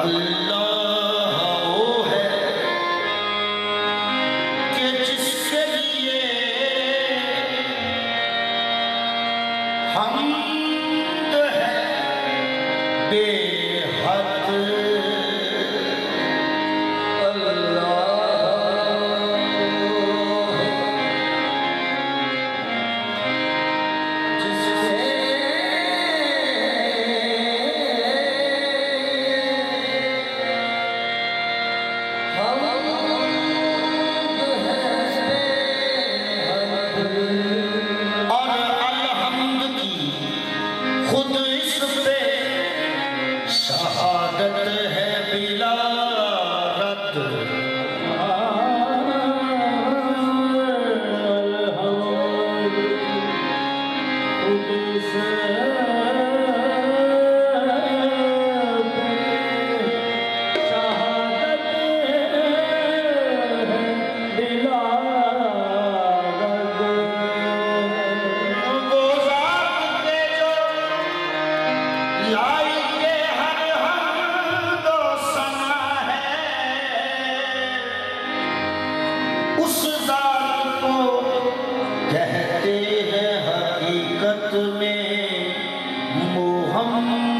अल्लाह वो है कि जिसके लिए हमद है बेहद। शहादत है बिला रद्द। कहते हैं हकीकत में मोहम्मद।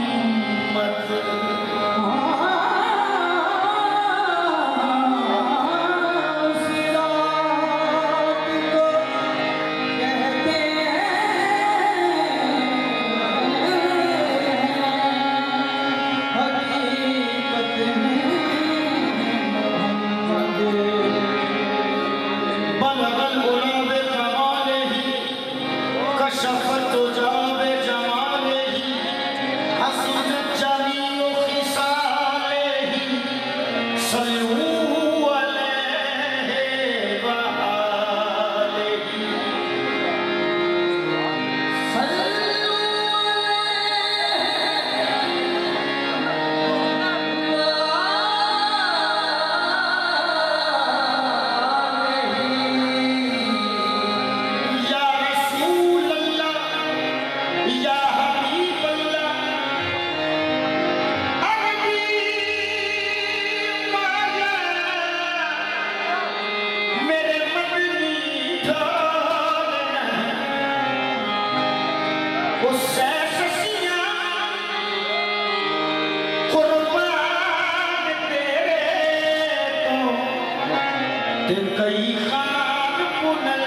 कई खान पुनल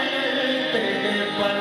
तेरे पर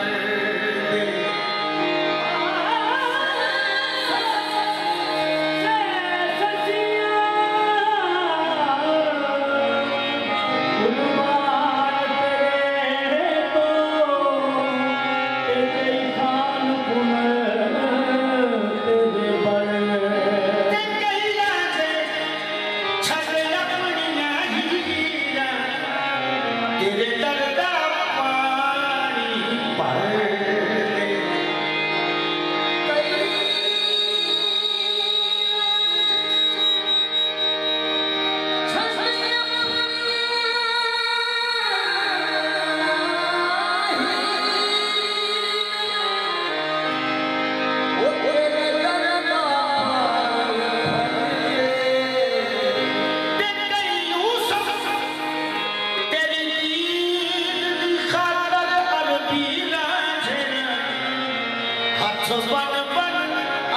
बन बन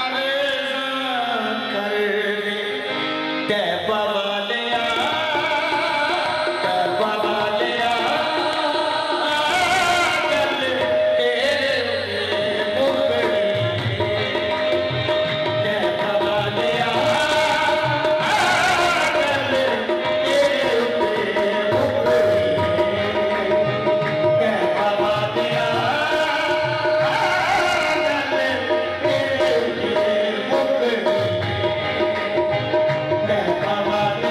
अरेज़ कर दे बाबा लिया बाबा लिया गल तेरे मुकड़ी दे बाबा लिया गल तेरे मुकड़ी दे बाबा लिया। Baba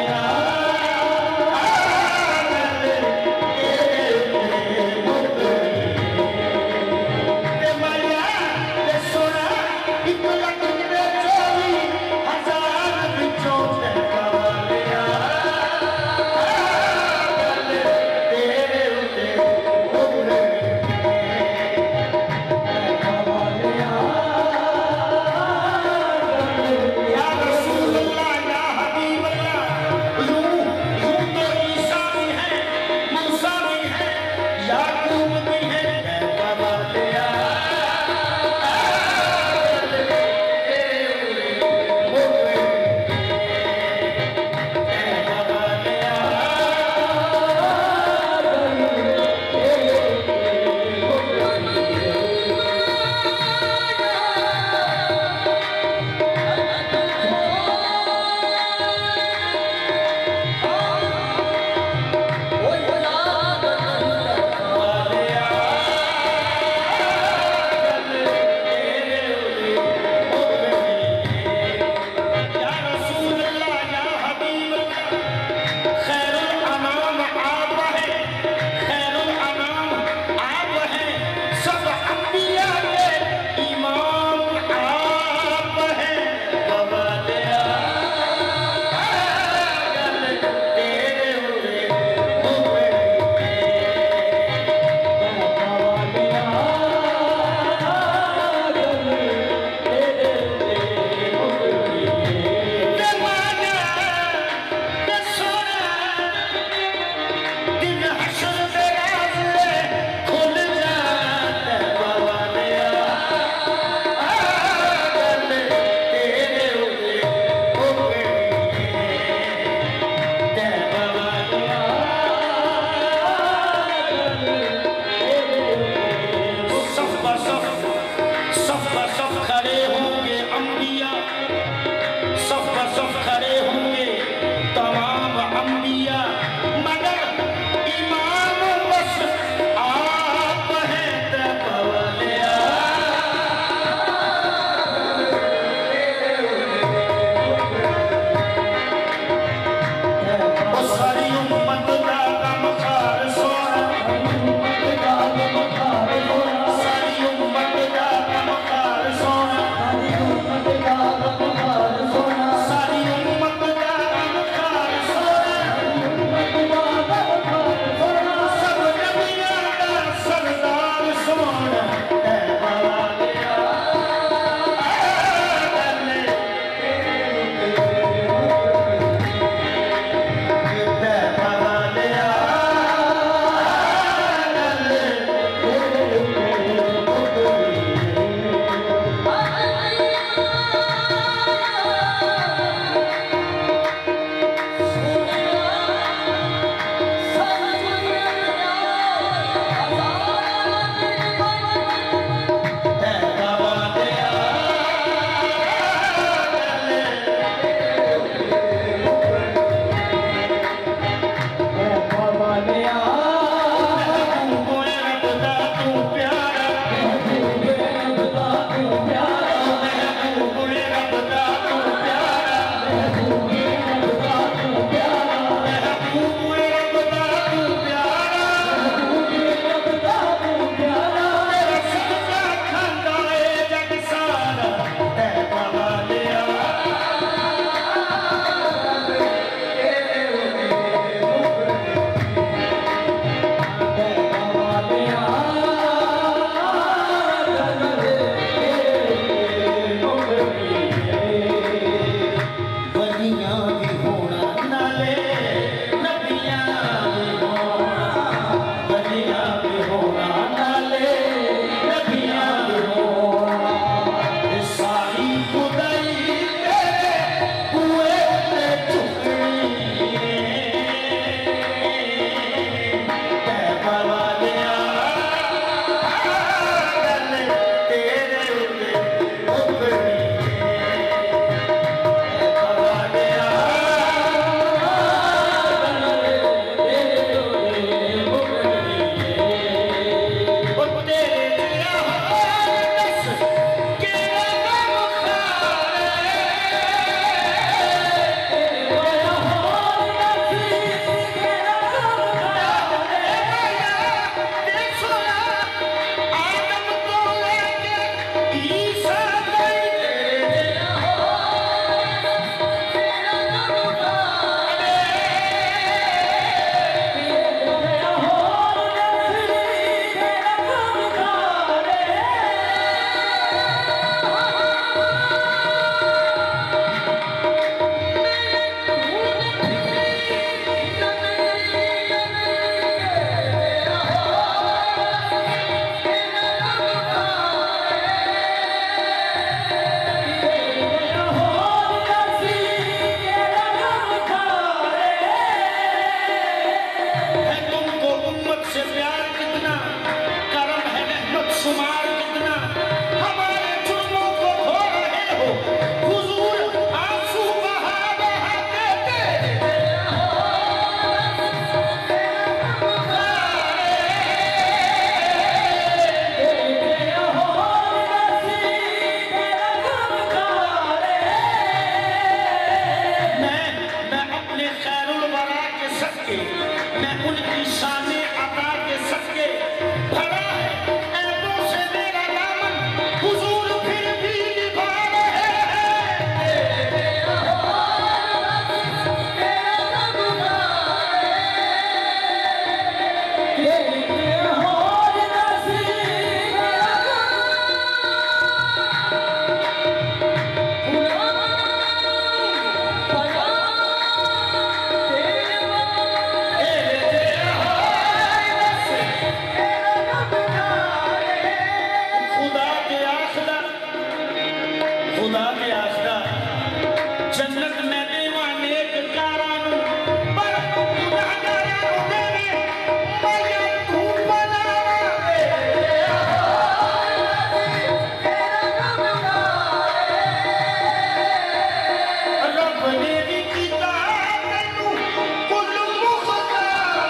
जन्नत मैं देवा नेक कारां नूं पर गुनाहगारां नूं देवी माया तू बनावे रब ने भी कीता तैनूं कुल मुख्तार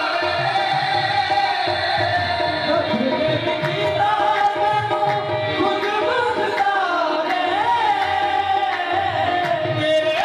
तेरे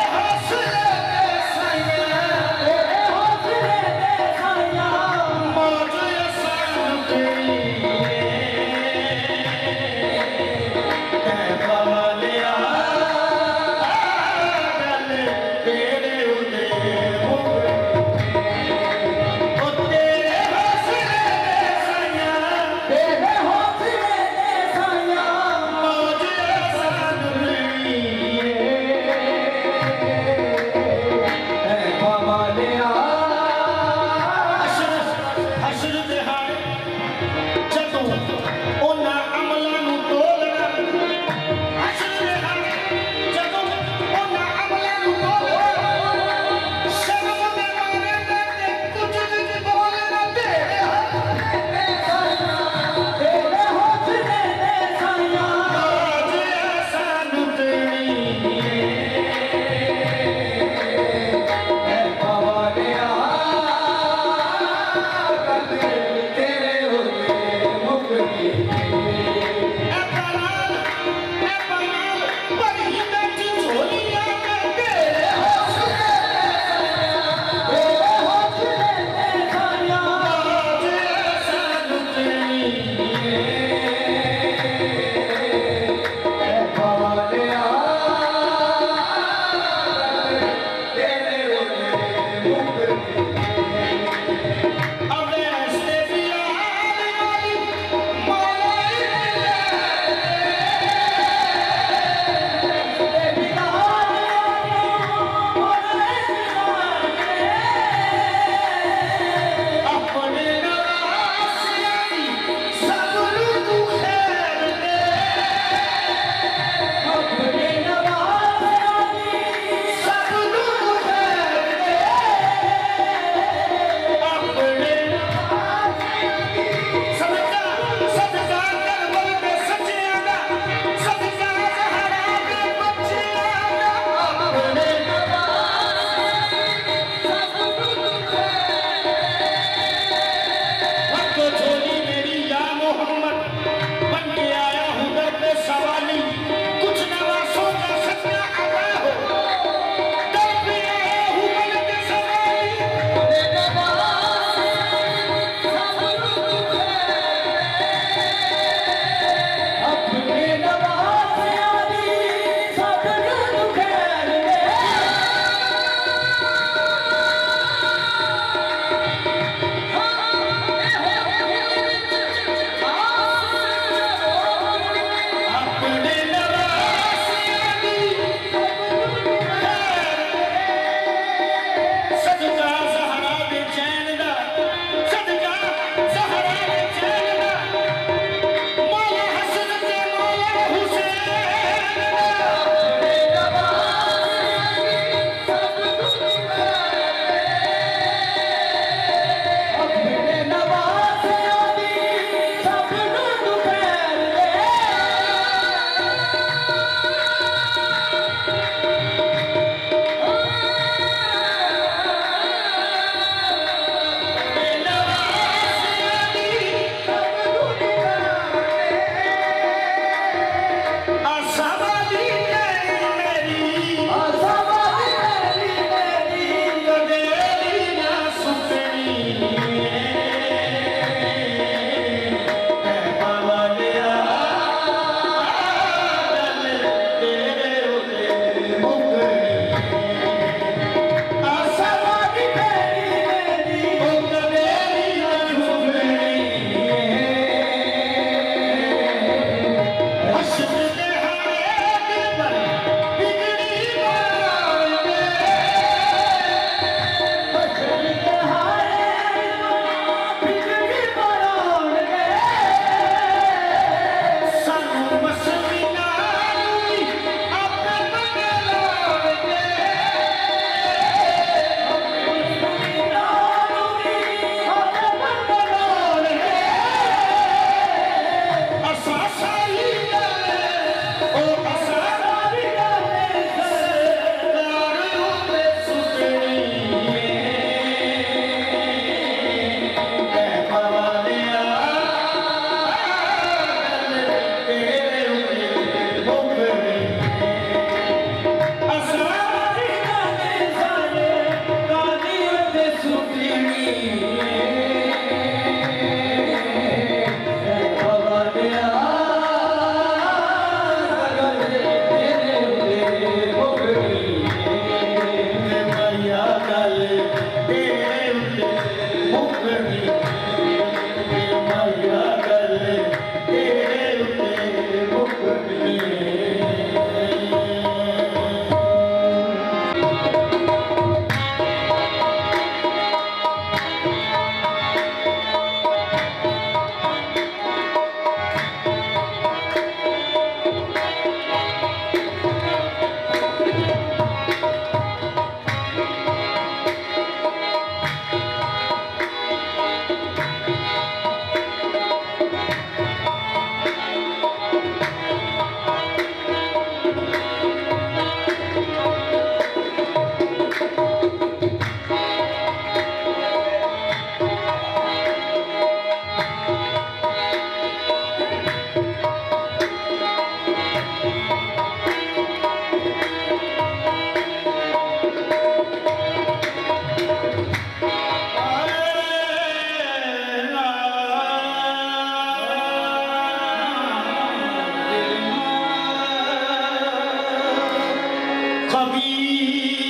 कभी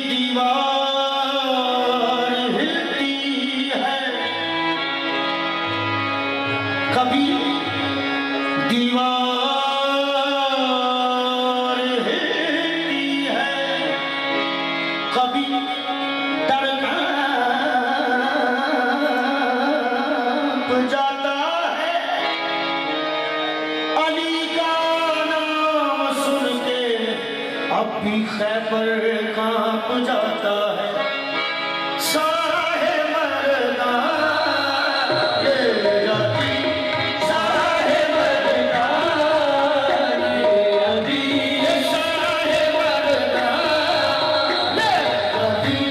दीवार हिलती है, कभी दीवार हिलती है, कभी दर कांप जाता है। अली का नाम सुन के अब भी खैबर कांप जाता है। साहे मर्दा ये जाती, साहे मर्दा ये अली, साहे मर्दा ये अली,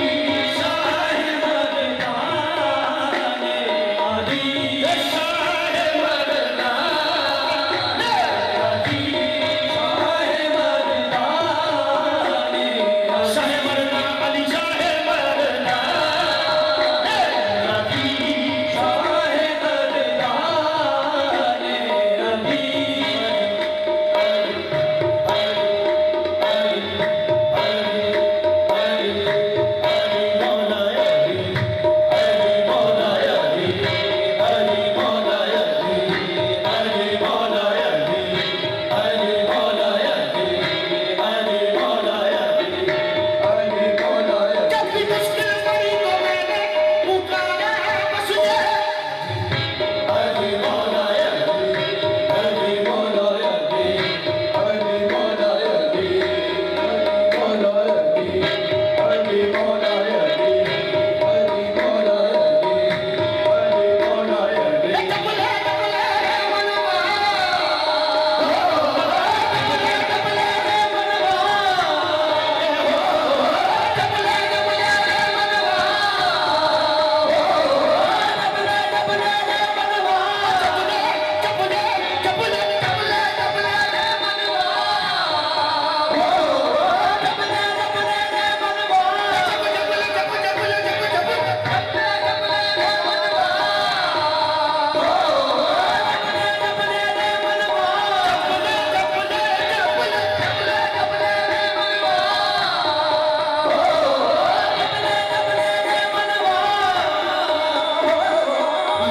साहे मर्दा ये अली, साहे मर्दा ये अली, साहे मर्दा शाहे मर्दा अली, शाहे मर्दा ये अली, शाहे मर्दा ये अली। जब भी मुश्किल पड़ी तो मैंने पुकारा बस ये।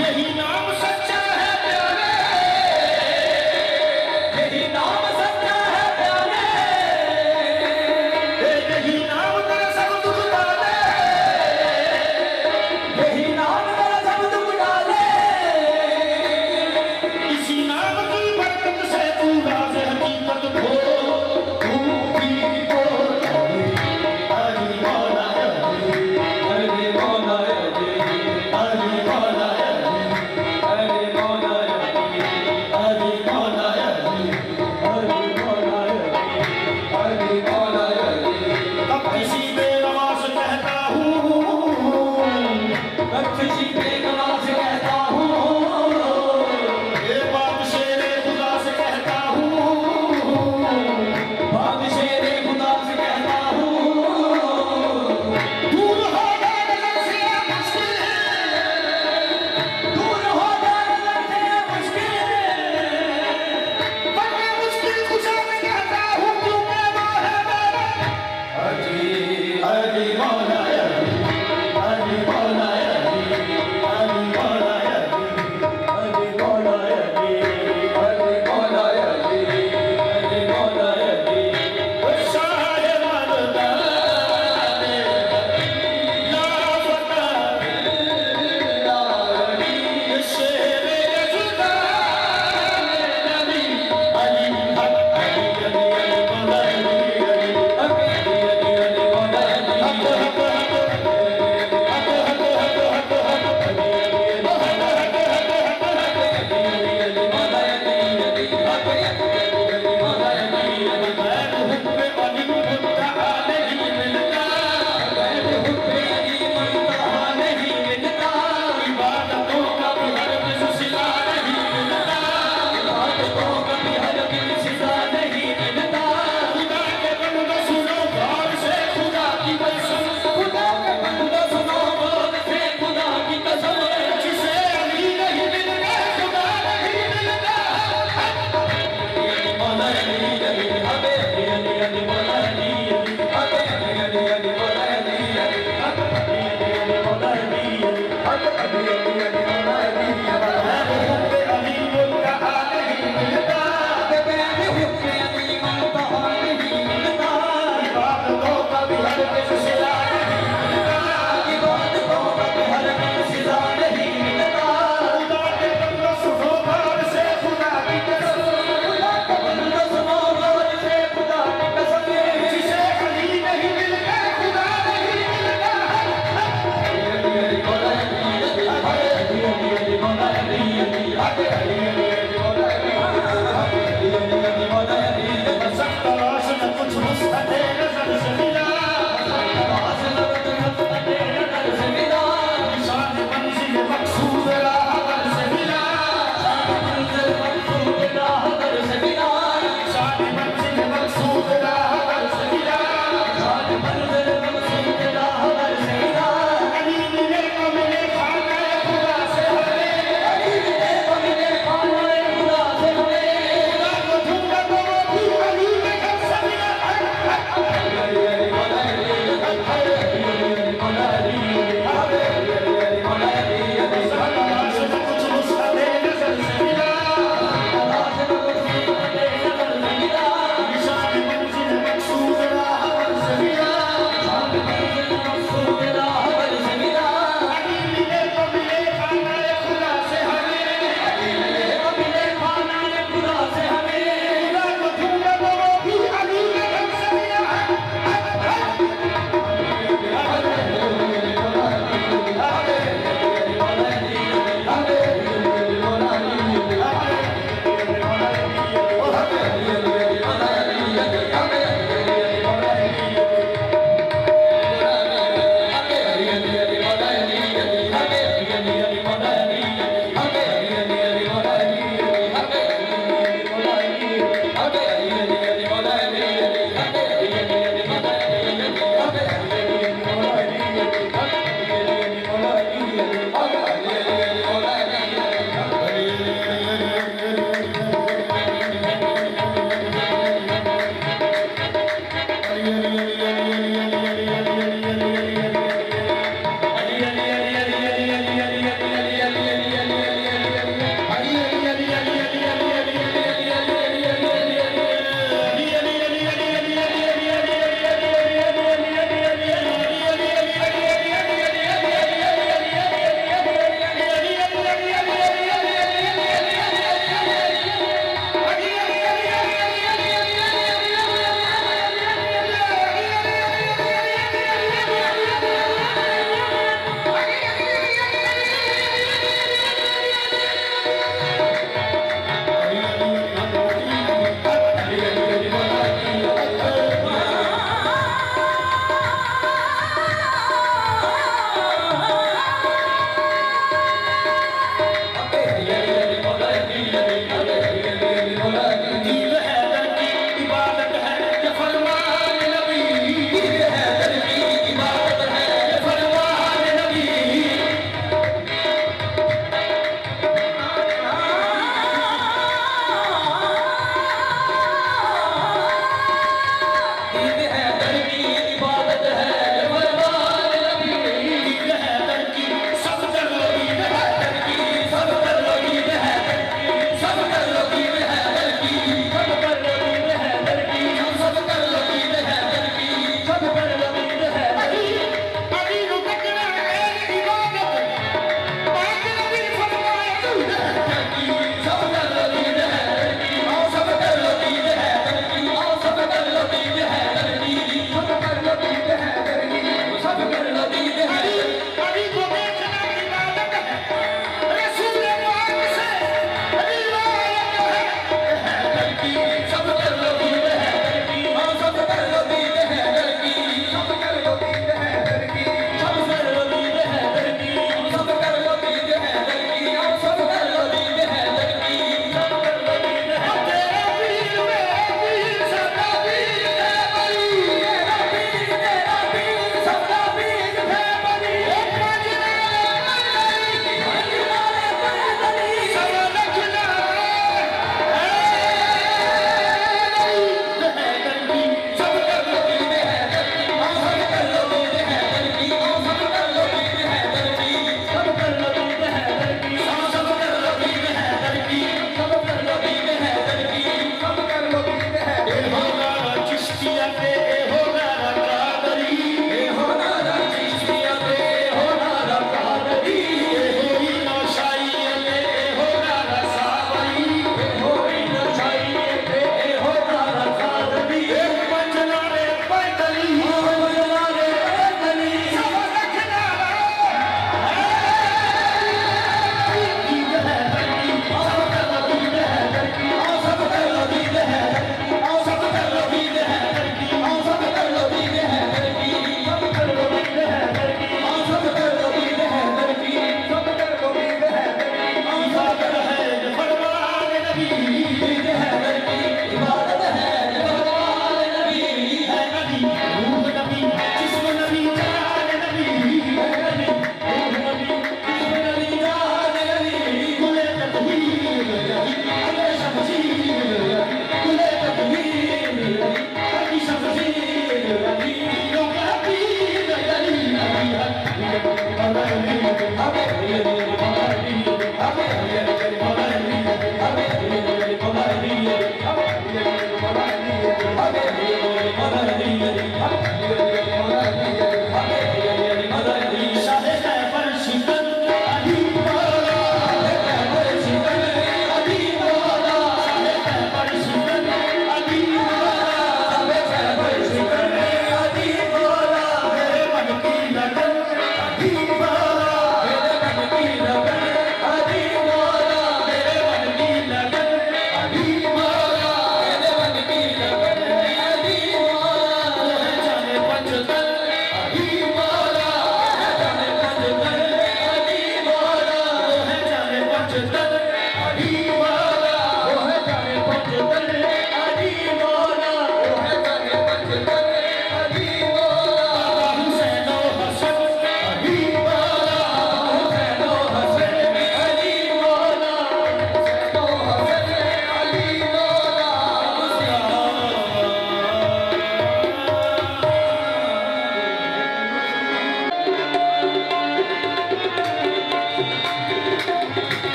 यही नाम सच्चा है प्यारे, यही नाम सच्चा है प्यारे, यही नाम तेरा सब दुख डाले, यही नाम तेरा सब दुख डाले। इसी नाम की बरकत से तू राज़ हकीकत खो, तू भी खो। अली मौला अली, अली मौला अली, अली मौला अली, अली मौला अली, अली मौला अली, अली मौला अली, अली मौला अली। अब किसी बेनवाज कहता हूँ, अब किसी बेनवाज कहता हूँ, ये बात शेरे खुदा से कहता हूँ, बात शेरे खुदा से कहता हूँ। दूर हो गए नज़र से ये मुश्किल, दूर हो गए नज़र से ये मुश्किल, वरना मुश्किल कुशा से कहता हूँ क्योंकि वो है मेरा अली, अली मौला अली, अली मौला अली, अली मौला अली, अली मौला अली, अली मौला अली, अली मौला अली। शाहे मर्दा ला फता ला अली, शेरे जुदा अली, अली हक अली, अली अली मौला अली, अली हक अली, अली अली मौला अली, हक अली मुंतहा नहीं मिलता इबादतों का भी हर किस सिला नहीं मिलता खुदा के बंदो सुनो गौर से खुदा की कसम जिसे अली नहीं मिलता खुदा नहीं मिलता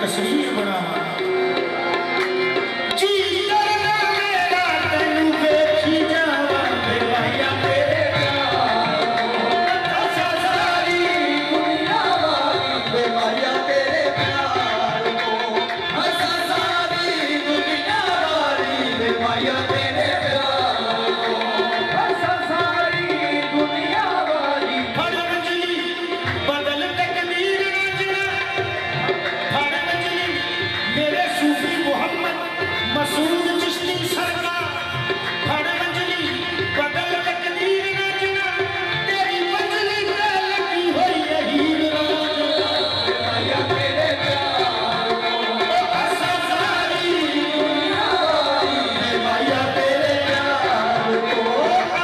तस्वीर बनावा जी करना मेरा तैनू वेखी जावा वे माया तेरे असा सारी दुनिया वाली वे माया तेरे प्यार को असा सारी दुनिया वाली वे माया तेरे प्यार को असा सारी दुनिया वाली हर मंजिली बदल तकदीर रचना हर मंजिली मेरे सूफी मोहम्मद मसूद चिश्ती सरकार हर मंजिली बदल तकदीर रचना तेरी मंजिली पे लगी हुई है हीर रांझना माया तेरे प्यार को असा सारी दुनिया वाली वे माया तेरे प्यार को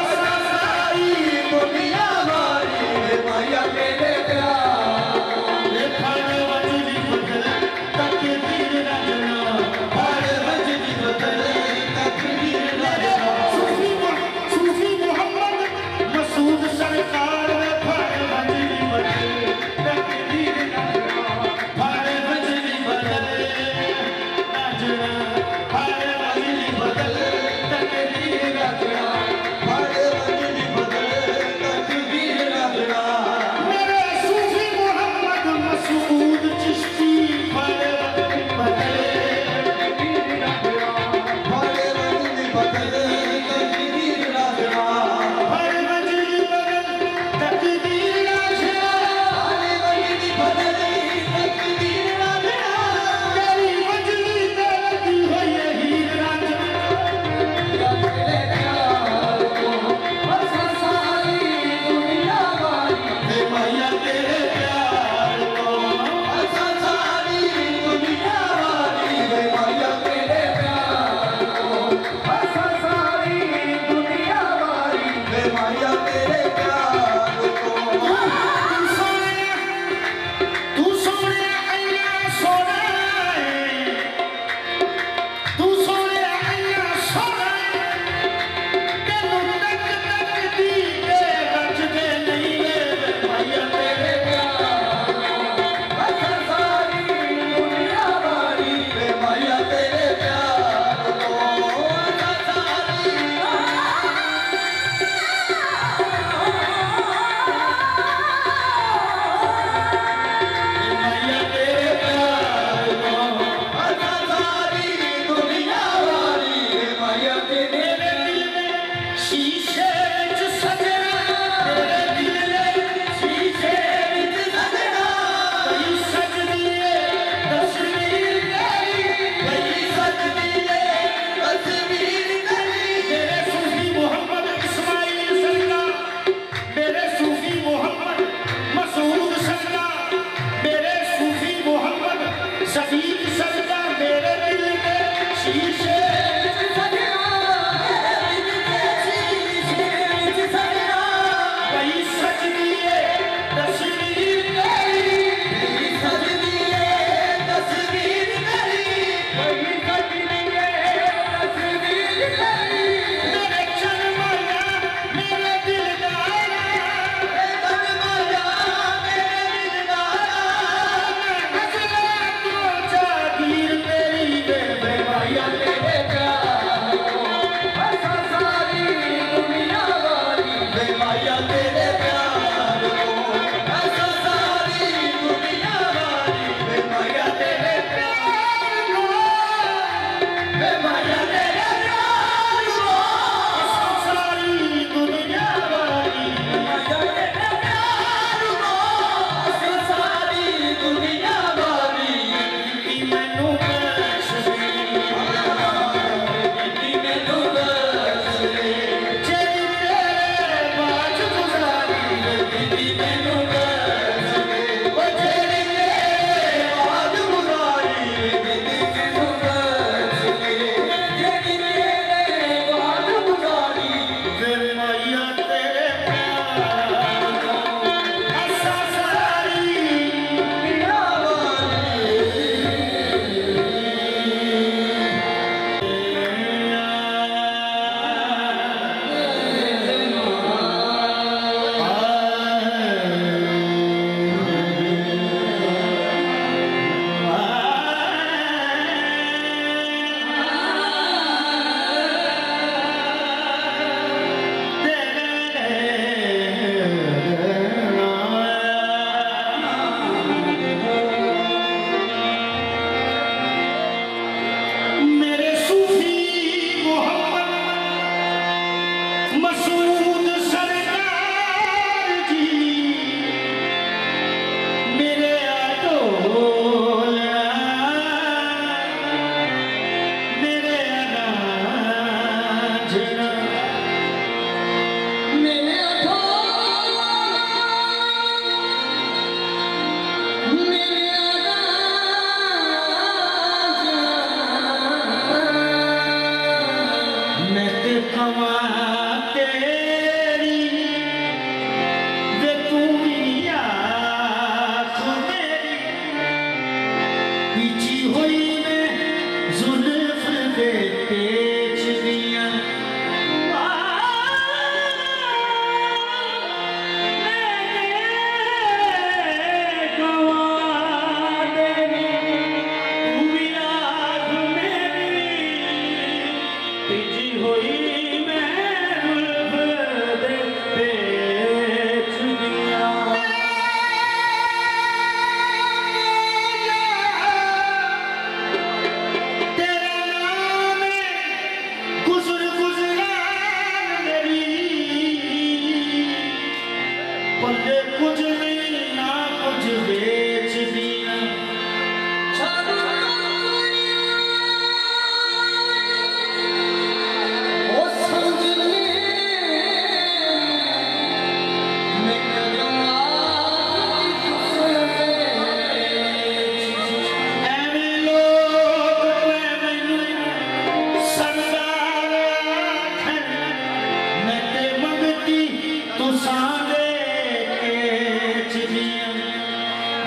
असा सारी दुनिया वाली वे माया तेरे प्यार को ये फल मंजिली बदल तकदीर रचना हर मंजिल बदल तकदीर रचना सूफी मोहम्मद मसूद सरकार ने फल मंजिली बदल तकदीर रचना फल मंजिली बदल रचना फल मंजिली बदल तकदीर रचना हर मंजिल बदल तकदीर रचना मेरे सूफी मोहम्मद मसूद चिश्ती फल मंजिली बदल हर मंजिल बदल तकदीर रचना फल मंजिली बदल तकदीर रचना हर मंजिल बदल तकदीर रचना तेरी मंजिली पे लगी हुई है हीर रांझना तेरे प्यार को असा सारी दुनिया वाली वे माया तेरे प्यार को असा सारी दुनिया वाली वे माया तेरे प्यार को असा सारी दुनिया वाली वे माया तेरे प्यार को तू सोने अल्लाह सोना है तू सोने अल्लाह सोना तेनू तक तक दी के बचदे नहीं वे माया तेरे प्यार को असा सारी दुनिया वाली वे माया तेरे प्यार को असा सारी माया तेरे प्यार को असा सारी दुनिया वाली वे माया तेरे मेरे दिल में शीशे च सजना मेरे दिल में शीशे च सजना कई सजदी है तस्वीर तेरी कई सजदी है तस्वीर तेरी मेरे सूफी मोहम्मद इस्माइल सरकार मेरे सूफी मोहम्मद मसूद सरकार मेरे सूफी मोहम्मद शफीक सरकार मेरे दिल में शीशे सजना मेरे दिल में शीशे मसूद सरकार जी मेरे ढोलना मेरे नाजना मेरे मैं ते कवा तेरी वे तू भी आँख मेरी पीछी हुई मैं जुल्फ दे पेच दिया पल्ले कुछ नहीं ना कुछ बेच दिया ऐवे लोग मैनू सरदार आखन मैं ते मंगती तुसां दे केच दिया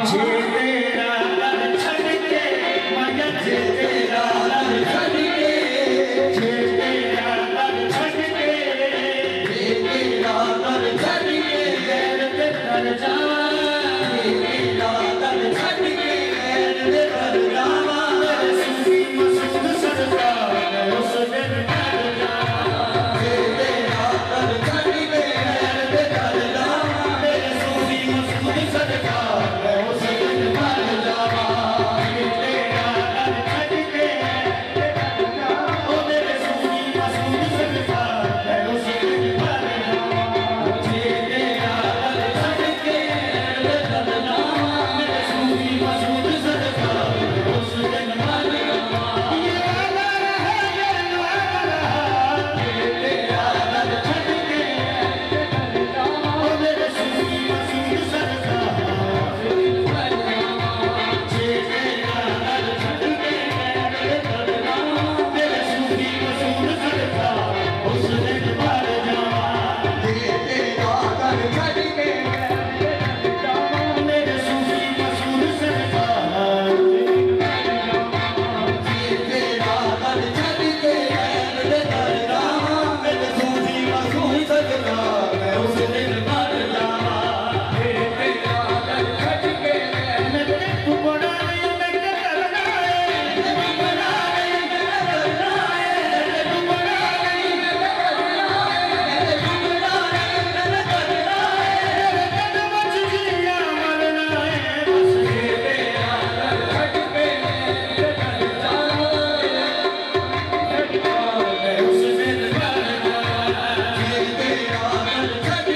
जे तेरा दर छड़ के मगर जे तेरा दर छड़ के जे तेरा दर छड़ के तेरा दर छड़ के गैर ते कर जावा तेरा दर छड़ के गैर दे कर जावा मेरे सूफी मसूद सरकार मैं उस दिन मर जावा तेरा दर छड़ के गैर दे कर जावा मेरे सूफी मसूद सरकार मैं उस दिन मर जावा तेरा दर छड़ के ओ मेरे सूफी मसूद सरकार मैं उस दिन मर जावा जे तेरा दर छड़ के दे कर जावा मेरे सूफी मसूद सरकार मैं उस दिन मर जावा ये वाला रहा ये वाला रहा तेरा दर छड़ के ओ मेरे सूफी मसूद सरकार जे तेरा दर छड़ के मेरे सूफी मसूद सरकार उस दिन मर जावा तेरा दर छड़ के मेरे सूफी मसूद सरकार तेरा दर छड़ के गैर दे कर जावा मेरे सूफी मसूद सरकार मैं उस दिन मर जावा तेरा दर छड़ के मैं तू बड़ा नहीं मैं करना है तू बड़ा नहीं मैं करना है तू बड़ा नहीं मैं करना है कदम जिया मरना है बस तेरा दर छड़ के कर जावा मैं उस दिन मर जावा तेरा दर छड़ के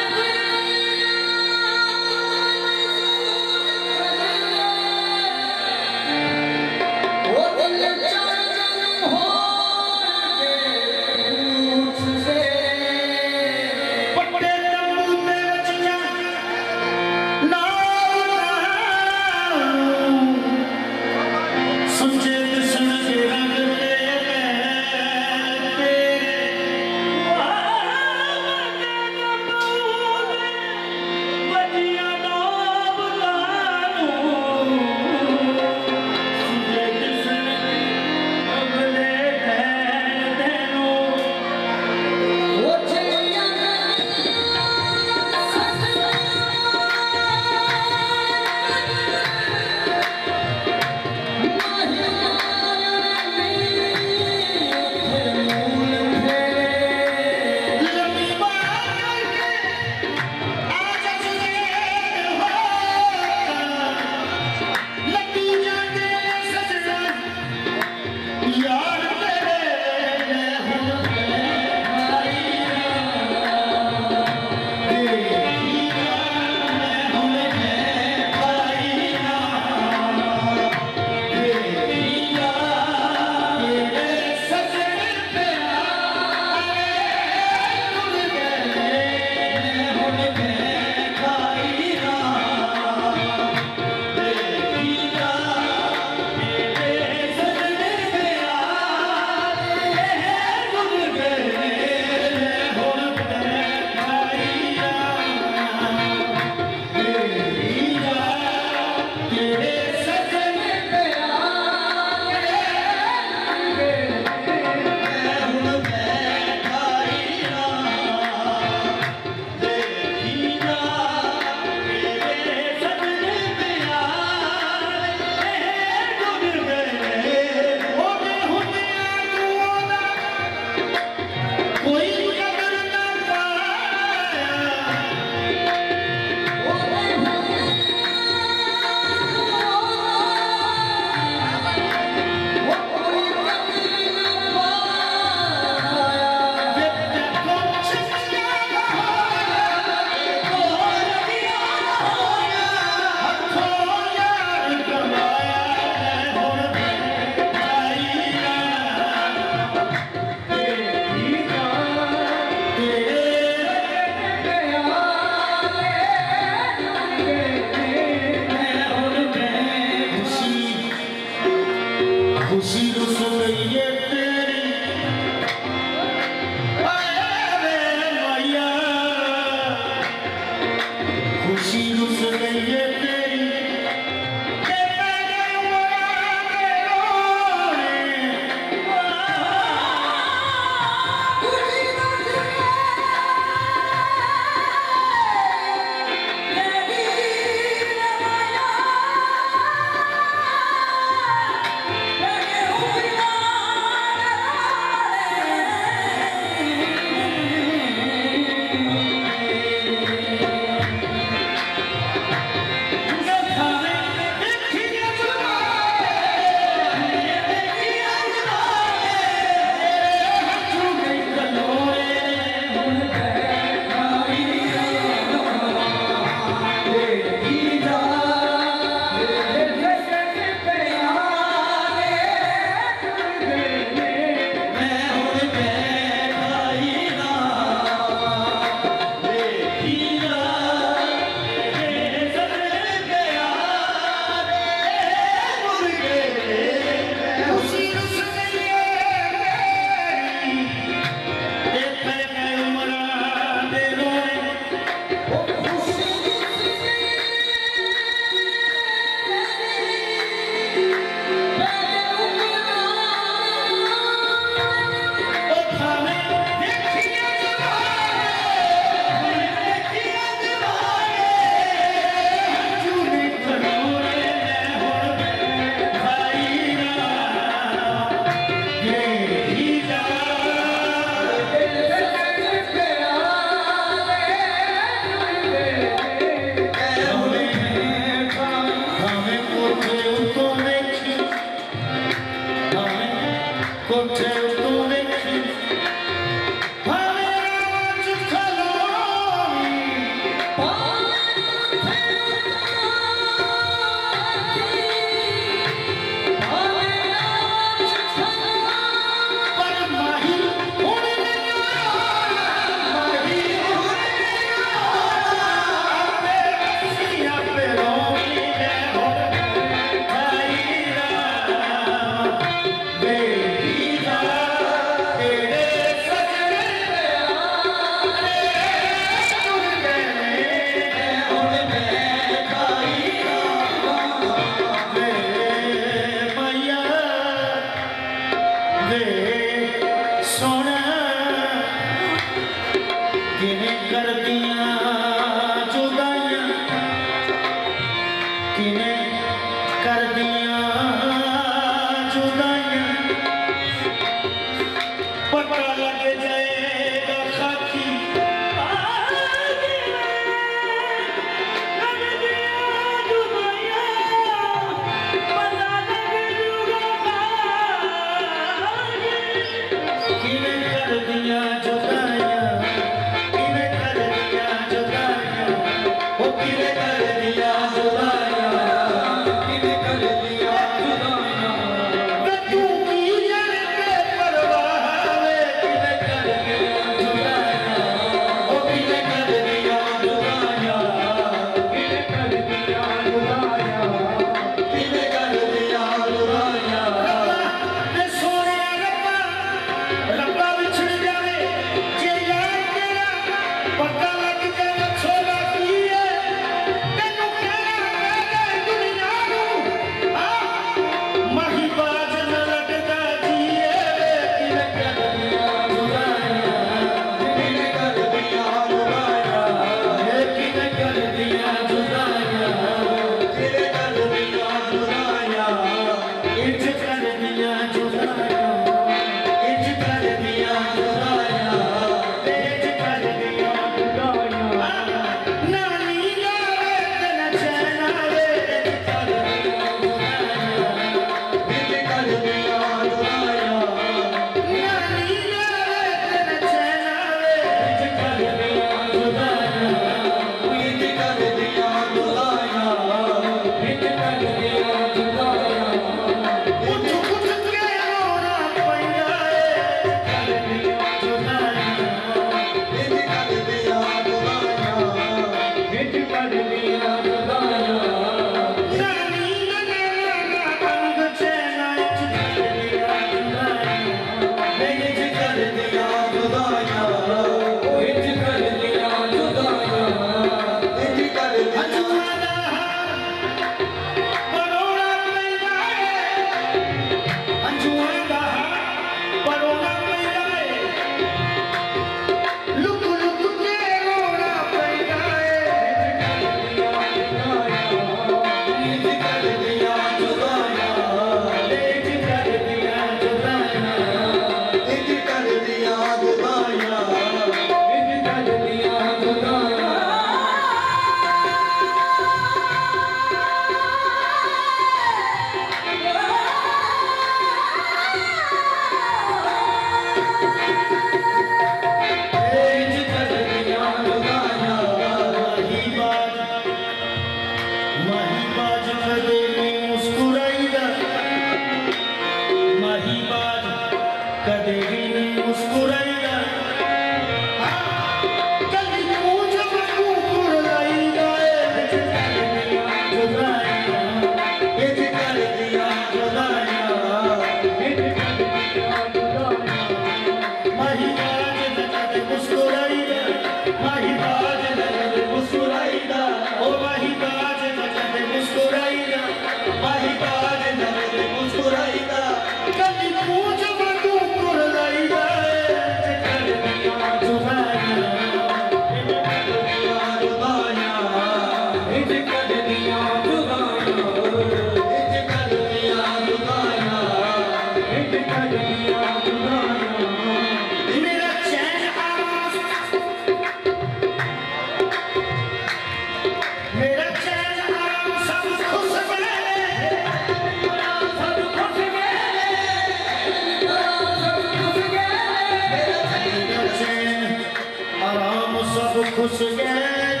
हम सब खुश गए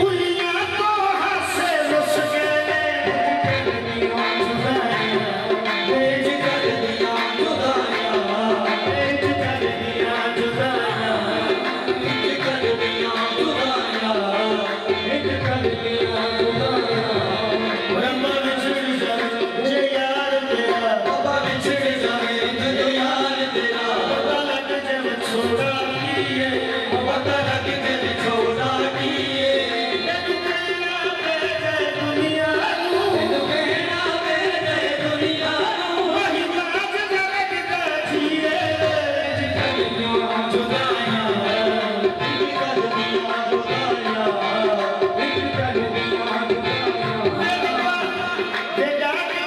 बुलिया तो हंसे रुस गए तेज कर दिया जुदाइयां तेज कर दिया जुदाइयां तेज कर दिया जुदाइयां तेज कर दिया जुदाइयां ब्रह्मा विछड़ जाए जे यार तेरा बाबा बिछड़ जाए तुझे यार तेरा पता लग जब छोड़ा किए पता लग जब छोड़ा किए तेनू कहना भेजे दुनिया नू तेनू कहना मेरे दुनिया नू वही राज जगत का जिए तेज कर दिया जुदाइयां तेज कर दिया जुदाइयां तेज कर दिया जुदाइयां ये जाने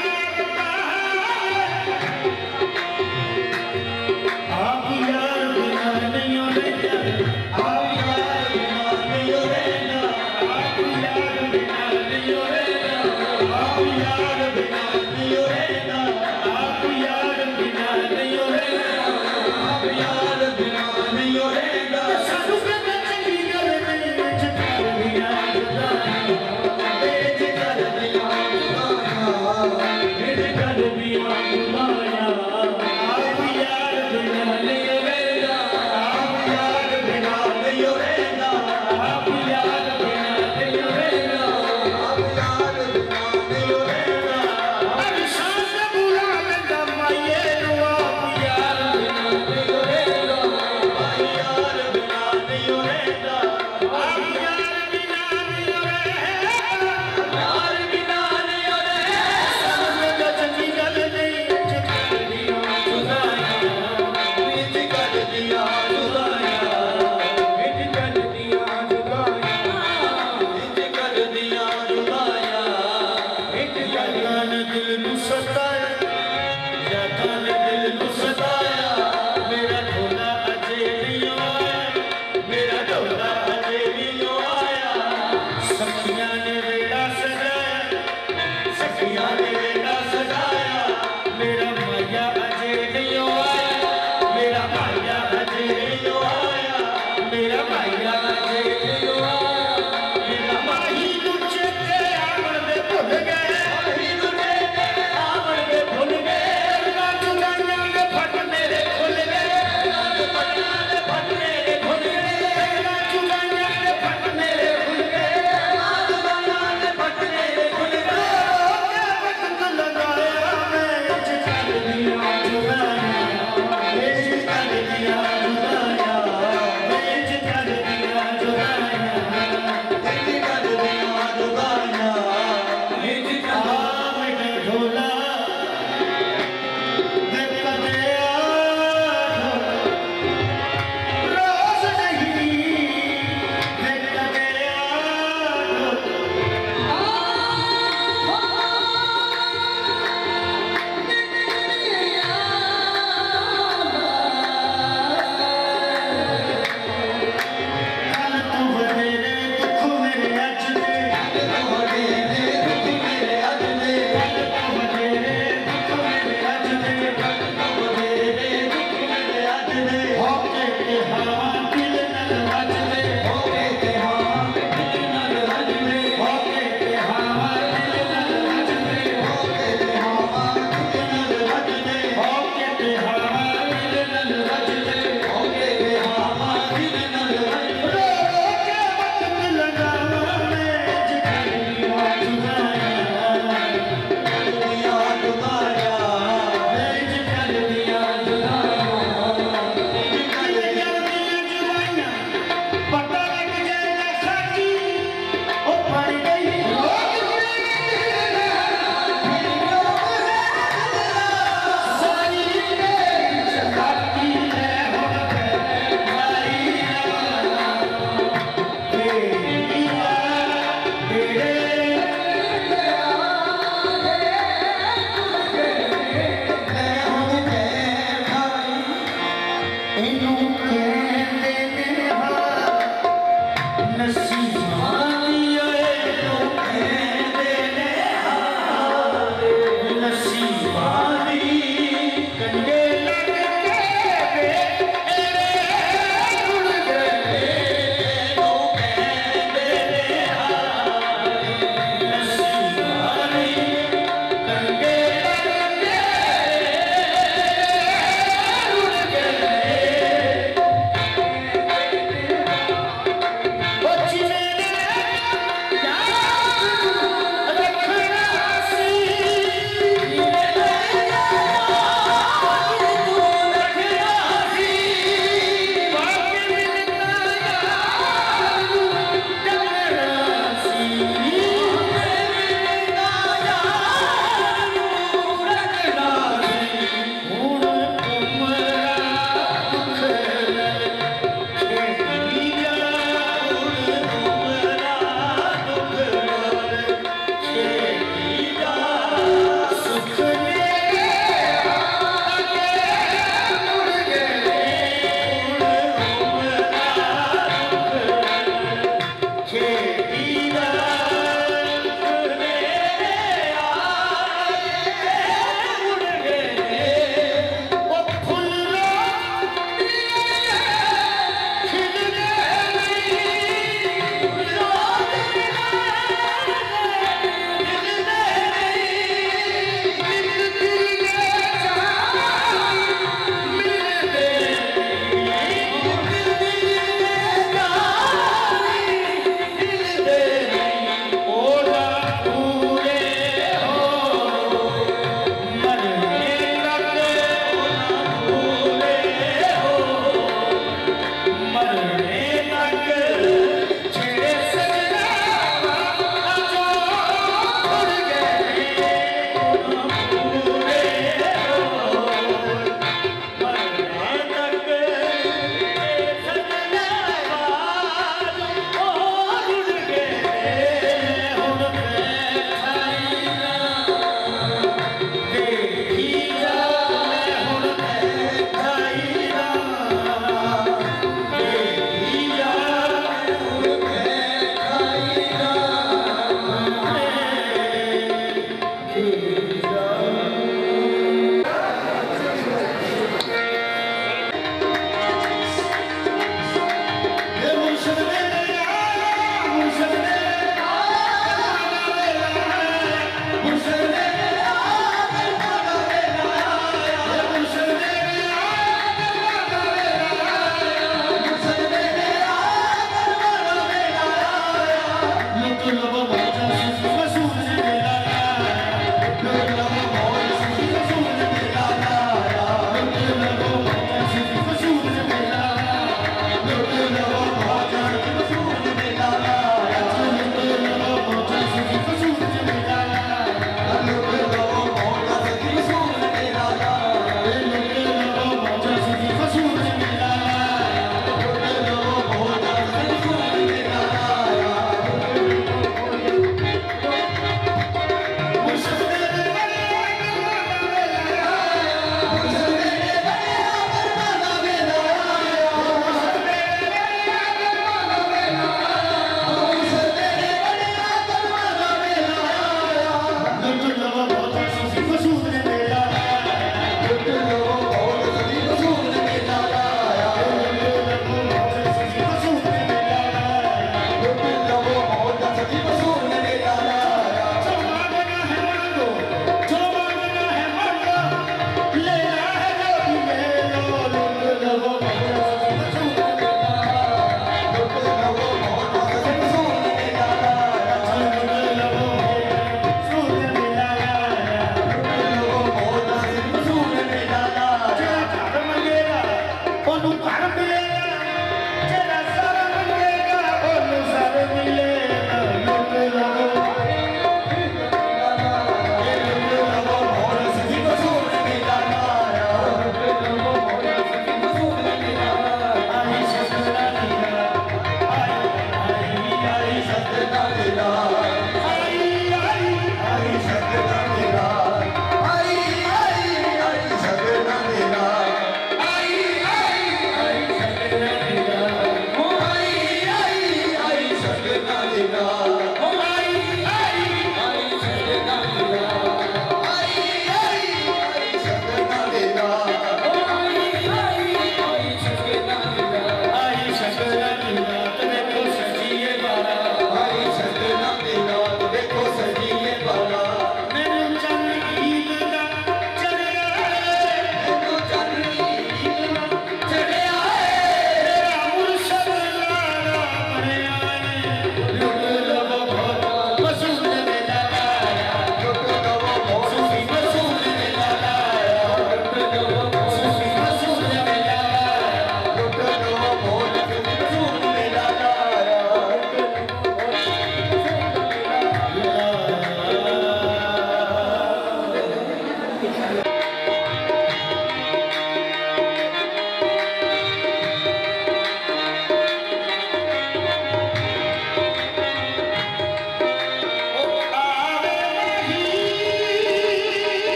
आप यार बिना नहीं रहता आप यार बिना नहीं रहना आप यार बिना नहीं रहता आप यार बिना नहीं रहना आप यार बिना नहीं रहता आप यार बिना नहीं रहना सानू के चंगी गल नहीं कर दिया जुदाइयां तेज कर दिया जुदाइयां तेज कर दिया जुदाइयां आप यार बिना नहीं रहता आप यार बिना नहीं रहना आप यार बिना नहीं रहता आप यार बिना नहीं रहना अरशाद बुला लेंदा माये नू आप यार बिना नहीं रहता भाई यार बिना नहीं रहना आप यार बिना नहीं रहता यार बिना नहीं रहना सानू के चंगी गल नहीं कर दिया जुदाइयां तेज कर दिया जुदाइयां तेज कर दिया जुदाइयां तेज कर दिया जुदाइयां जाता ने दिल नू सताया जाता ने दिल नू सताया मेरा ढोला अजे नहीं आया मेरा ढोला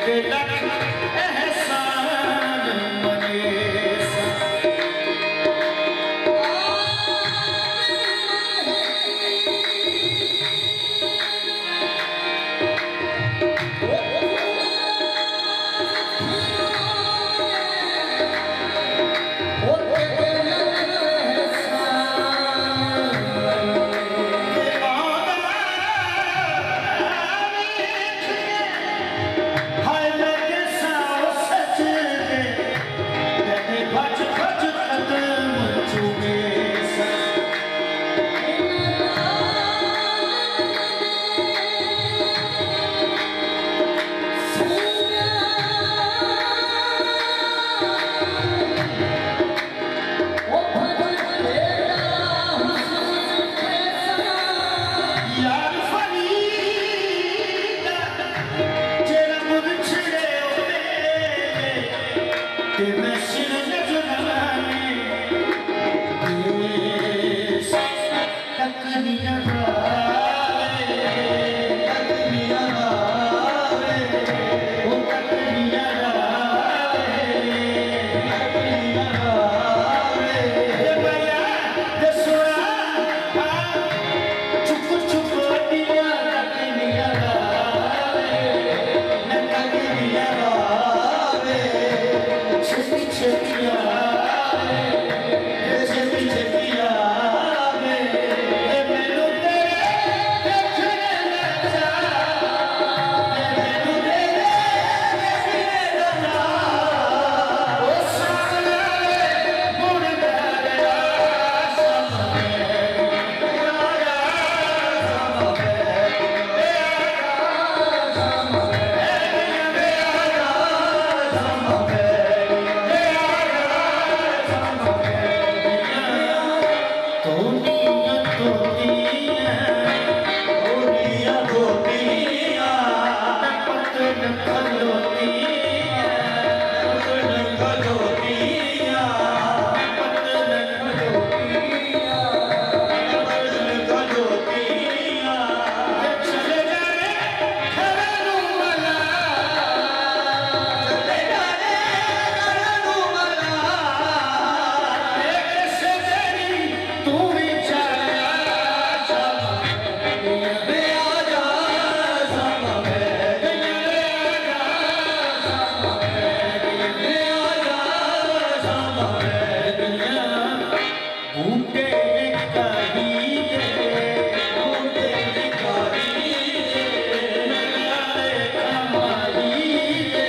तेरे लख एहसान मनेसा हाय लगे साओ सच दे तेरे भज भज कदम चुमे सा यार फरीदा तेरा मुझ छिड़े मेरे ते मैं सिर नजराने तकनिया गावे ਤਕਨੀਆਂ ਲਾਵੇ ओ तकनिया गावे ਤਕਨੀਆਂ ਲਾਵੇ ये भैया दसुआ चुप चुप दिया तकनिया गावे ਤਕਨੀਆਂ ਲਾਵੇ छेती छेती आवे ਛੇਤੀ ਛੇਤੀ ਆਵੇ ये मैनू तेरे देखने लगा ਮੈਨੂੰ ਤੇਰੇ ਵੇਖਣੇ ਦਾ ओ साले मुड़ गया ਹੋਰੀਆਂ ਧੋਤੀਆਂ पतन खलोतियां ਨੰਗਾ ਧੋਤੀਆਂ पतन खलोतियां ਨੰਗਾ ਧੋਤੀਆਂ चले जाने घरों वाला ਚੱਲੇ ਜਾਣੇ ਘਰਾਂ ਨੂੰ ਮਲਾ एक से तेरी तू भी चला ਵੇ ਆ ਜਾ ਸਮਾਂ ਵੇ ਵੇ ਆ ਜਾ ਸਮਾਂ बूटे कहीं दे ਮੁੰਡੇ ਦੀ ਕਾਰੀ नाले कमाई दे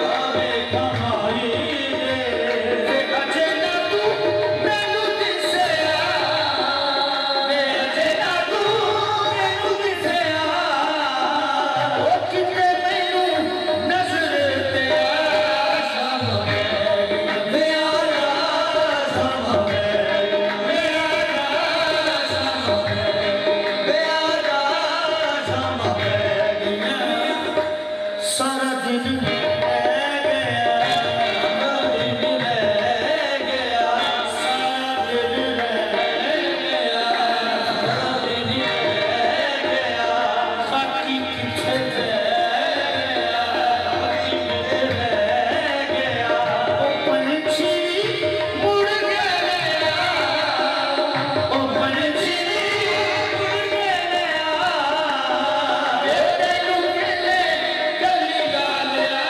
ਆਵੇ ਕਮਾਈ ਦੇ अजे ना तू मैनू दिसया ਅਜੇ ਨਾ ਤੂੰ ਮੈਨੂੰ ਦਿਸਿਆ ओ किते मैनू नजर ते आ ਵੇ ਆ ਜਾ ਸਮਾਂ ਵੇ सारा दिन रह गया सारा दिन रह गया बाकी किथे ओ पंछी मुड़ गया ओ पंछी तेनू मिले गली गालिया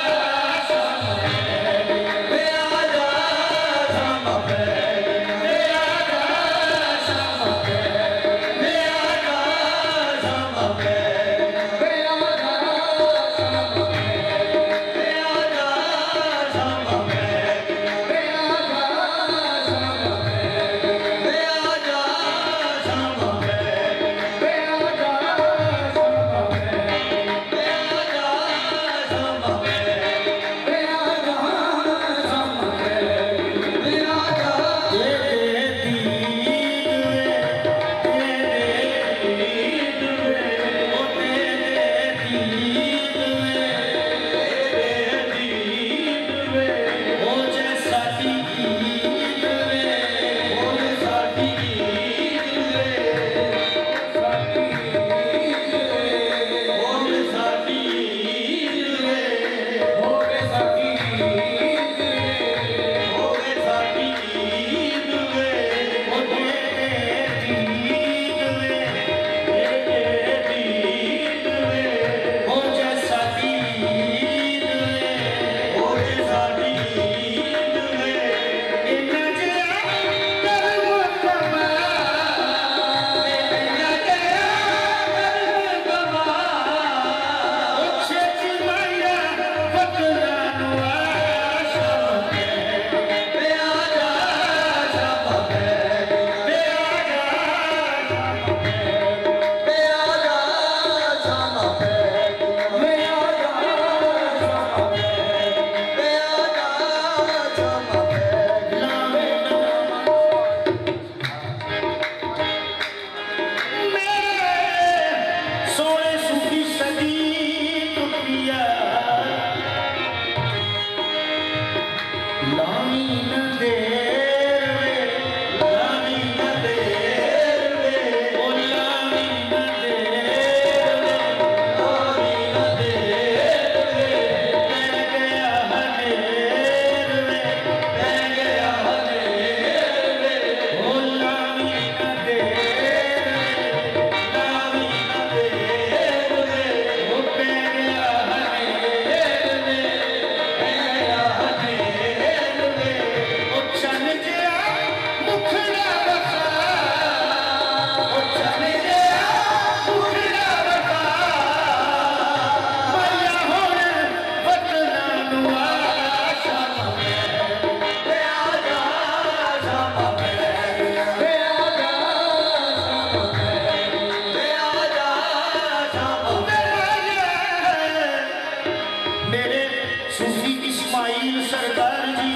सूफी इस्माइल सरकार जी,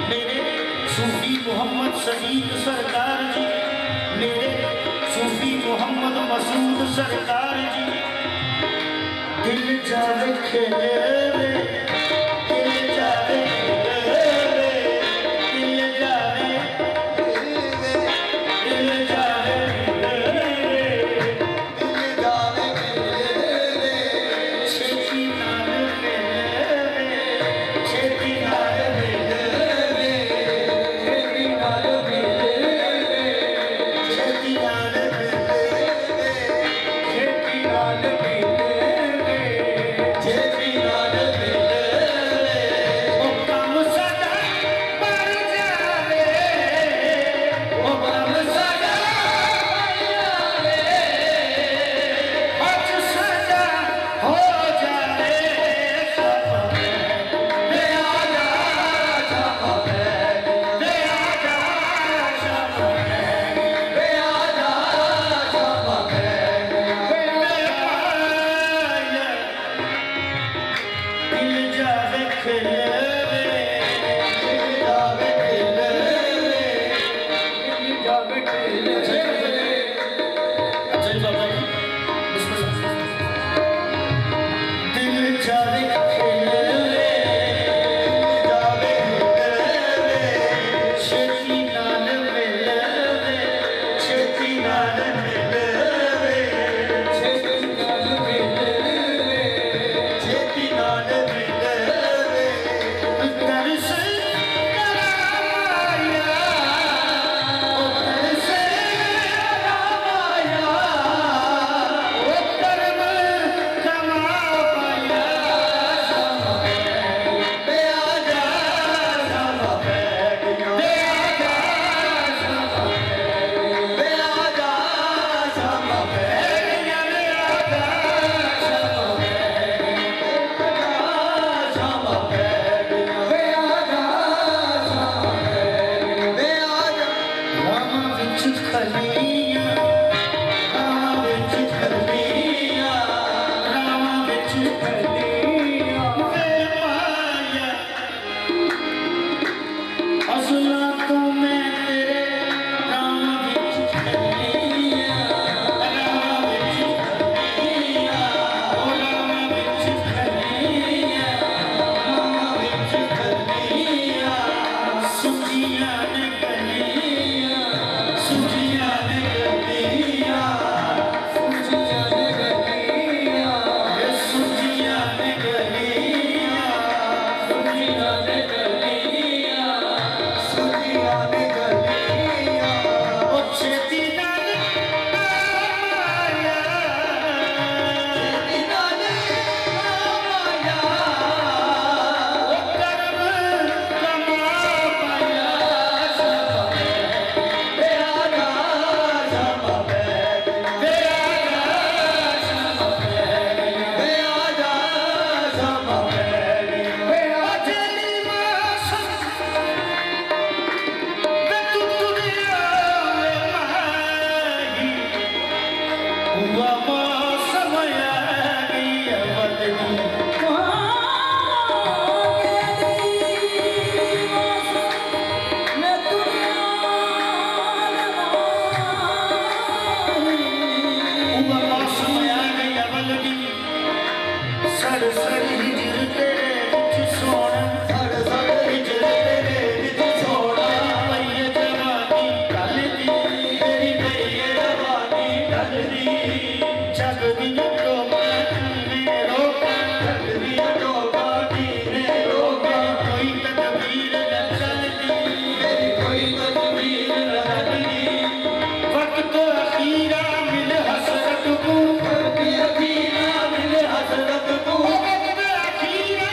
मेरे सूफी मोहम्मद सईद सरकार जी, मेरे सूफी मोहम्मद मसूद सरकार जी। दिल जावे खेले वे, दिल जावे खेले वे, दिल जावे दिल जावे खेले वे, दिल जावे खेले छेती नाल मिले वे, छेती नाल मिले वे, छेती नाल मिले छेती नाल मिले वे, छेती नाल मिले छेती नाल मिले ओ कम सदा मर जावे, ओ कम सदा मर जावे, आज सदा हो जावे सब वे आजा शामा बैग दे आजा सब वे आजा शामा बैग दिल जावे खेले वे, दिल जावे खेले दिल जावे खेले जय बाबा जी, बिस्मिल्लाह। दिल जावे खेले वे, जावे खेले छेती नाल मिले वे, छेती नाल मिले वे, छेती नाल मिले छेती नाल मिले वे। तरस कराया, ओ तरस कराया, ओ कर्म कमा पाया वे आजा शामा बैग दे आजा वे आजा शामा बैग शामा बैग वे आजा शामा बैग वे आजा रामा विच खलियां, रामा विच खलियां, रामा विच खलियां, वे माया असला तो मैं तेरे रामा विच खलियां, रामा विच खलियां, ओ रामा विच खलियां, रामा विच खलियां, सुखियां ने गलियां, सुखियां ने गलियां, सुजिया ने गलियां ये सुखियां ने गलियां, सुजिया ने गलियां सुजिया ने गलियां ओ छेती नाल आया, नाले माया ओ कर्म कमा पाया वे आजा शामा बैग वे आजा वे आजा शामा बैग वे आजा अजली मौसम वे तू दुनिया में माही, हुआ मौसम आ गई बदली, हुआ मौसम आ गई बदली, सड़ सड़ हिजर तेरे विच सोना, सड़ सड़ हिजर तेरे विच सोना, पई जवानी कल दी, तेरी पई जवानी ढलदी जग दी टोपा ने रोका, ढलदी टोपा कीने रोका कोई तदबीर न चलती, मेरी कोई तस्वीर न ढलदी वक्त तो अखीरा मिल हसरत को, करती अकीना मिले हसरत को वक्त अखीरा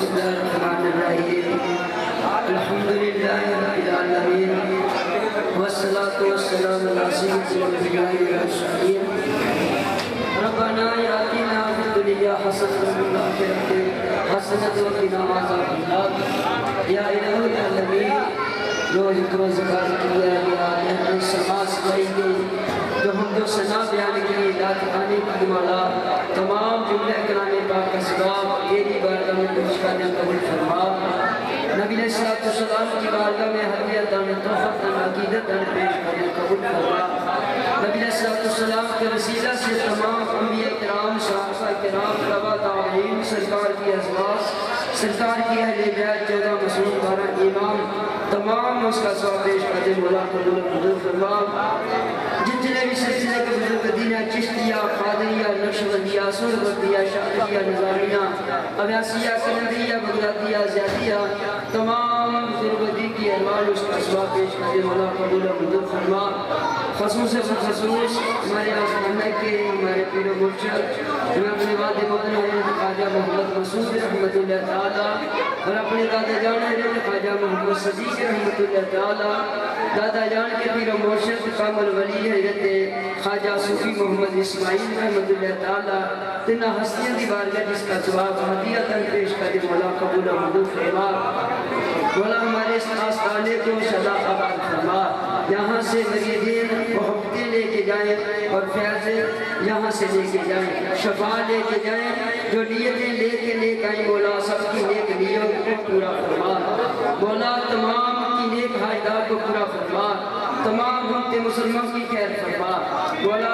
बिस्मिल्लाहिर्रहमानिर्रहीम अल्हम्दुलिल्लाहि रब्बिल आलमीन वस्सलातु वस्सलामु अला सय्यिदिल मुरसलीन रब्बना आतिना फिद दुनिया हसनतन व फिल आखिरति हसनतन व क़िना अज़ाबन्नार। या इलाहुल आलमीन, जो जिक्र ज़िक्र किया गया है समाज करेंगे जो हम जो सना बयान की लात आने की माला तमाम जुमले कलामे पाक का सवाब तेरी बारगाह में पेश करने कबूल फरमा। नबी अलैहिस्सलाम की बारगाह में हदियत दान तोहफत दान अकीदत दान पेश करने कबूल फरमा। नबी अलैहिस्सलाम के वसीला से तमाम अंबिया किराम सहाबा किराम तबा ताबईन सरकार की अज़वाज सरकार की अहले बैत 14 मसूम 12 इमाम तमाम उसका सवाब पेश करते मौला कबूल फरमा। जितने भी सिलसिले के बुजुर्ग दीन चिश्तिया कादरिया नक्शबंदिया सुरबंदिया शादिया निज़ामिया अव्यासिया कलंदिया बगदादिया ज़ियादिया तमाम बुजुर्ग दीन की अरमान उसका सवाब पेश करते मौला कबूल फरमा। ख़ुसूस हमारे आसमाना के हमारे पीर मुर्शिद इमाम नवाब मौलाना हज़रत ख्वाजा मोहम्मद मसूद रहमतुल्लाह तआला और अपने दादा जान हज़रत ख्वाजा मोहम्मद सदीक रहमतुल्लाह तआला दादा जान के पीर मुर्शिद कामिल वली हज़रत ख्वाजा सूफी मोहम्मद इस्माइल रहमतुल्लाह तआला तीन हस्तियों की बारगाह जिसका जवाब हदियतन पेश करके मौला कबूल फरमा। मौला हमारे इस आस्थाने को सदा आबाद फरमा। यहाँ से मरीदीन मोहब्बतें लेके जाएँ और फैज़ यहाँ से लेके जाएँ, शफा लेके जाएँ, जो नियतें लेके आए मौला सबकी नेक नियत को पूरा फरमा। मौला तमाम की नेक हायदार को पूरा फरमा, तमाम उम्मत मुसलमान की खैर फरमा। मौला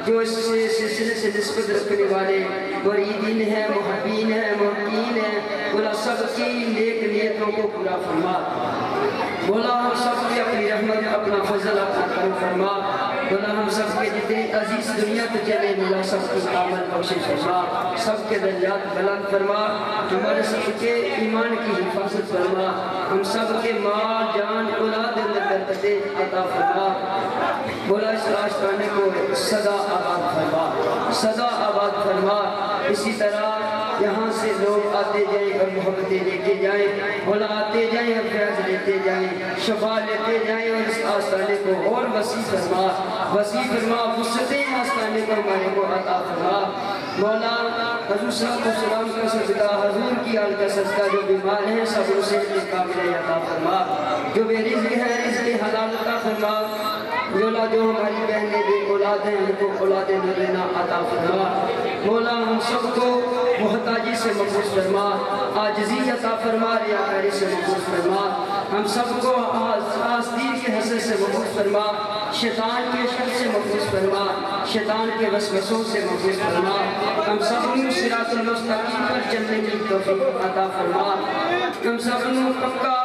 जो इस सिलसिले से निस्बत रखने वाले मुरीदीन हैं, मुहब्बीन हैं, मुहक्कीन हैं, मौला सबकी नेक नियतों को पूरा फरमा। मौला हम सब पे अपनी रहमत अपना फजल अपना करम फरमा। मौला हम सब के जितने अजीज दुनिया तो चले मौला सबको कामल बख्शिश फरमा, सबके दर्जात बुलंद फरमा, हमारे सबके ईमान की हिफाजत फरमा, हम सबके माल जान औलाद बरकते अता फरमा। मौला इस आस्थाने को सदा आबाद फरमा, सदा आबाद फरमा। इसी तरह यहाँ से लोग आते जाएं और मोहब्बतें लेके जाएं, मौला आते जाएं और फैज़ लेते जाएं, शफा लेते जाएं और इस आस्थाने को और वसी फरमा वुसअतें आस्थाने को हमारे को अता फरमा। मौला हज़ूर सल्लल्लाहु अलैहि वसल्लम का सदका हज़ूर की आल का सदका जो बीमार हैं सब उसे कामिल अता फरमा, जो बेरिज़्क़ हैं रिज़्क़ हलाल अता फरमा। मौला जो हमारी बहनें बे औलाद हैं उनको औलाद नूराना अता फरमा। मौला हम सबको मोहताजी से महफूज फरमा, आजिज़ी अता फरमा, रियाकारी से महफूज फरमा। हम सबको आस्तीन के हसद से महफूज फरमा, शैतान के शर से महफूज फरमा, शैतान के वसवसों से महफूज फरमा। हम सब सिरातुल मुस्तकीम पर चलने की तौफीक अता फरमा। हम सब पक्का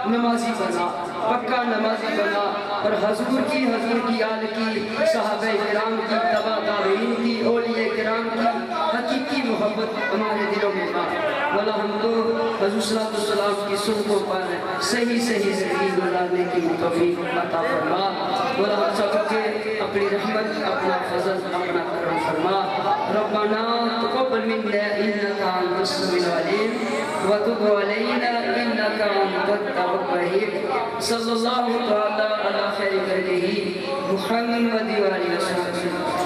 नमाजी बना, पक्का नमाजी बना और हजूर की आल की सहाबे किराम की तबा ताबईन की औलिया किराम की हकीकी मोहब्बत हमारे दिलों में बा। बोला हम तो हजूर सल्लल्लाहु अलैहि वसल्लम की सुन्नतों पर सही ज़िंदगी गुजारने की तौफीक अता फरमा। बोला हम सबके अपनी रहमत अपना फजल अपना करम फरमा। रब्बना तक़ब्बल मिन्ना इन्नका अंतस समीउल अलीम व तुब अलैना इन्नका अंतत तव्वाबुर रहीम। सल्लल्लाहु तआला अला खैरि खल्क़िही मुहम्मद व आलिहि वसल्लम।